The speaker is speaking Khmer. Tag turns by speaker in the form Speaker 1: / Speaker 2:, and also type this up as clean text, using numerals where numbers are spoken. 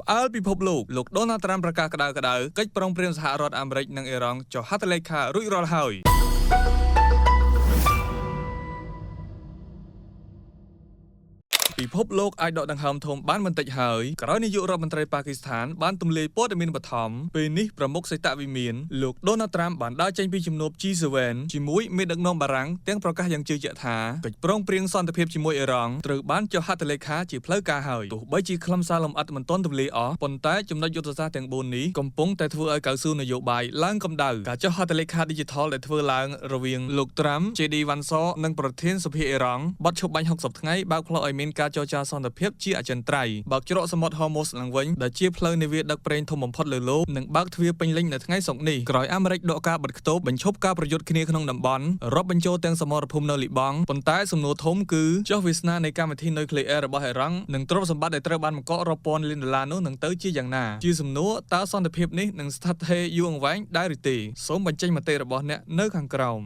Speaker 1: ផ្អើលពិភពលោកដូណាល់ត្រាំប្រកាសក្តៅកិច្ចព្រមព្រៀងសហរដ្ឋអាមេរិកនិងអ៊ីរ៉ង់ចុះហត្ថលេខារួចរាល់ហើយពិភពលោកអាចដកដង្ហើមធំបានបន្តិចហើយក្រោយនាយករដ្ឋមន្ត្រីប៉ាគីស្ថានបានទម្លាយព័ត៌មានបឋមពេលនេះប្រមុខសេតវិមានលោកដូណាល់ត្រាំបានដើរចេញពីជំនួប G7 ជាមួយមេដឹកនាំបារាំងទាំងប្រកាសយ៉ាងជឿជាក់ថាកិច្ចព្រមព្រៀងសន្តិភាពជាមួយអ៊ីរ៉ង់ត្រូវបានចុះហត្ថលេខាជាផ្លូវការហើយទោះបីជាខ្លឹមសារលម្អិតមិនទាន់ទម្លាយអស់ប៉ុន្តែចំណុចយុទ្ធសាស្ត្រទាំង4នេះកំពុងតែធ្វើឲ្យកៅស៊ូនយោបាយឡើងកម្ដៅការចុះហត្ថលេខា Digital ដែលធ្វើឡើងរវាងលោកត្រាំ JD Vance និងប្រធានសភាអ៊ីរ៉ង់បត់ឈប់បាញ់60ថ្ងៃបើកផ្លូវឲ្យមានការចរចាសន្តិភាពជាអចិន្ត្រៃយ៍បើកច្រកសមុទ្រ Hormuz ឡើងវិញដែលជាផ្លូវនាវាដឹកប្រេងធំបំផុតលើលោកនិងបើកទ្វារពេញលេញនៅថ្ងៃសុក្រនេះក្រោយអាមេរិកដកការបិទខ្ទប់បញ្ឈប់ការប្រយុទ្ធគ្នាក្នុងតំបន់រាប់បញ្ចូលទាំងសមរភូមិនៅលីបង់ប៉ុន្តែសំណួរធំគឺចុះវាសនានៃកម្មវិធីនុយក្លេអ៊ែររបស់អ៊ីរ៉ង់និងទ្រព្យសម្បត្តិដែលត្រូវបានបង្កក់រាប់ពាន់លានដុល្លារនោះនឹងទៅជាយ៉ាងណាជាសំណួរតើសន្តិភាពនេះនឹងស្ថិតស្ថេរយូរអង្វែងដែរឬទេសូមបញ្ចេញមតិរបស់អ្នកនៅខាងក្រោម